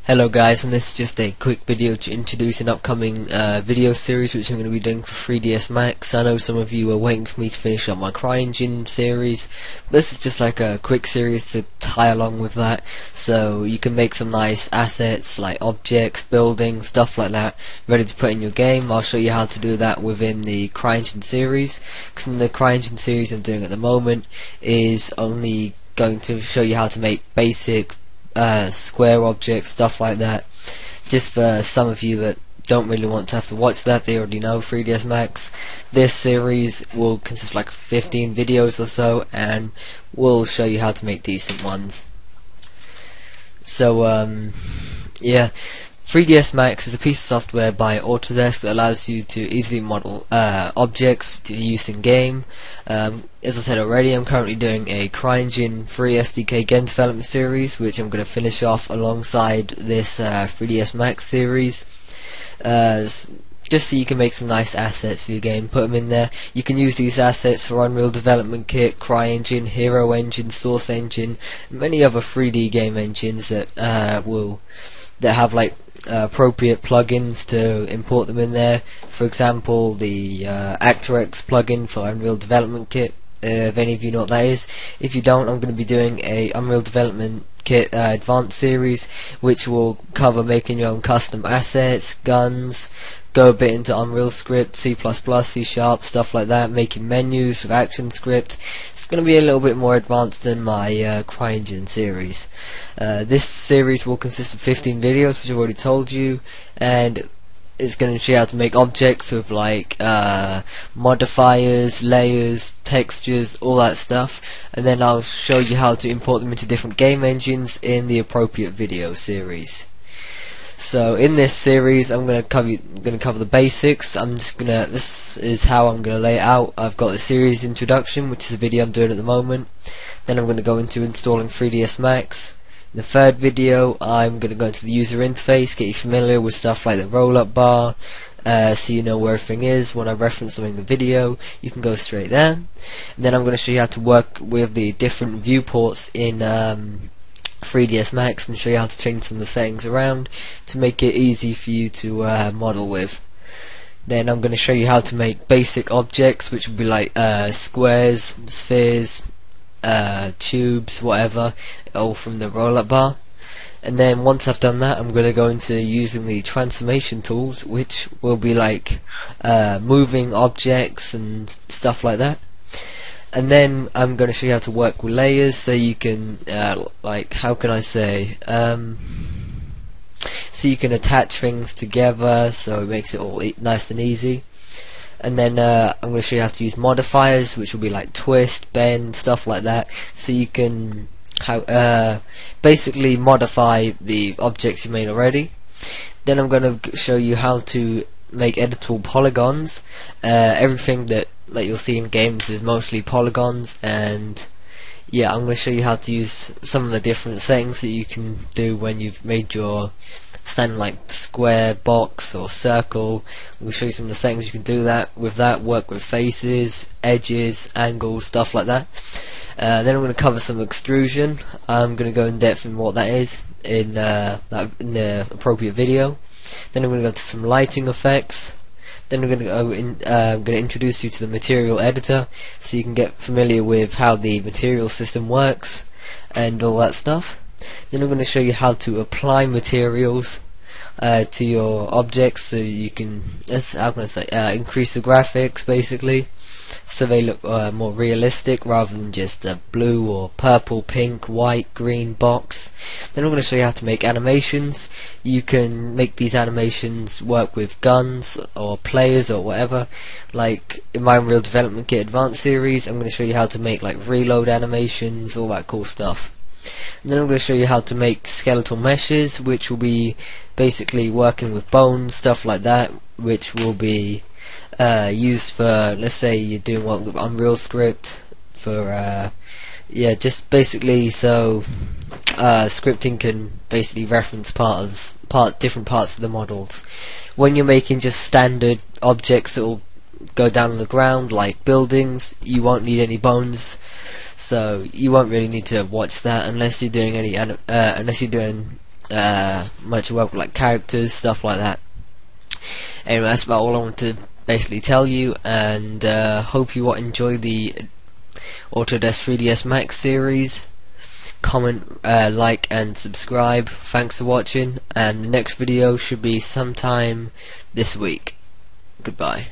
Hello guys, and this is just a quick video to introduce an upcoming video series which I'm going to be doing for 3ds Max. I know some of you are waiting for me to finish up my CryEngine series. This is just like a quick series to tie along with that, so you can make some nice assets like objects, buildings, stuff like that, ready to put in your game. I'll show you how to do that within the CryEngine series, because in the CryEngine series I'm doing at the moment is only going to show you how to make basic square objects, stuff like that. Just for some of you that don't really want to have to watch that, they already know 3ds Max. This series will consist of like 15 videos or so, and we'll show you how to make decent ones. So yeah, 3ds Max is a piece of software by Autodesk that allows you to easily model objects to use in game. As I said already, I'm currently doing a CryEngine free SDK game development series, which I'm going to finish off alongside this 3ds Max series. Just so you can make some nice assets for your game, put them in there. You can use these assets for Unreal Development Kit, CryEngine, Hero Engine, Source Engine, and many other 3D game engines that have like appropriate plugins to import them in there. For example, the ActorX plugin for Unreal Development Kit. If any of you know what that is. If you don't, I'm going to be doing a Unreal Development Kit advanced series, which will cover making your own custom assets, guns, go a bit into Unreal Script, C++, C#, stuff like that, making menus with ActionScript. It's going to be a little bit more advanced than my CryEngine series. This series will consist of 15 videos, which I've already told you, and it's going to show you how to make objects with like modifiers, layers, textures, all that stuff, and then I'll show you how to import them into different game engines in the appropriate video series. So in this series, I'm going to cover the basics. This is how I'm going to lay it out. I've got the series introduction, which is the video I'm doing at the moment. Then I'm going to go into installing 3ds Max. In the third video, I'm going to go into the user interface, get you familiar with stuff like the roll-up bar, so you know where everything is. When I reference something in the video, you can go straight there. And then I'm going to show you how to work with the different viewports in 3ds Max and show you how to change some of the settings around to make it easy for you to model with. Then I'm going to show you how to make basic objects, which would be like squares, spheres, tubes, whatever, all from the roll-up bar. And then once I've done that, I'm going to go into using the transformation tools, which will be like moving objects and stuff like that. And then I'm going to show you how to work with layers, so you can like, how can I say, so you can attach things together, so it makes it all nice and easy. And then I'm going to show you how to use modifiers, which will be like twist, bend, stuff like that, so you can basically modify the objects you made already. Then I'm going to show you how to make editable polygons. Everything that you'll see in games is mostly polygons, and yeah, I'm going to show you how to use some of the different settings that you can do when you've made your standard like square, box or circle. We'll show you some of the settings you can do that with that, work with faces, edges, angles, stuff like that. Then I'm going to cover some extrusion. I'm going to go in depth in what that is in the appropriate video. Then I'm going to go to some lighting effects. Then I'm going to go in, I'm going to introduce you to the material editor, so you can get familiar with how the material system works and all that stuff. Then I'm going to show you how to apply materials to your objects, so you can, how can I say, increase the graphics basically, so they look more realistic rather than just a blue or purple, pink, white, green box. Then I'm going to show you how to make animations. You can make these animations work with guns or players or whatever. Like in my Unreal Development Kit Advanced series, I'm going to show you how to make like reload animations, all that cool stuff. And then I'm going to show you how to make skeletal meshes, which will be basically working with bones, stuff like that, which will be used for, let's say you're doing work with Unreal Script for yeah, just basically so scripting can basically reference different parts of the models. When you're making just standard objects that will go down on the ground like buildings, you won't need any bones, so you won't really need to watch that unless you're doing any unless you're doing much work like characters, stuff like that. Anyway, that's about all I want to basically tell you, and hope you enjoy the Autodesk 3ds Max series. Comment, like and subscribe. Thanks for watching, and the next video should be sometime this week. Goodbye.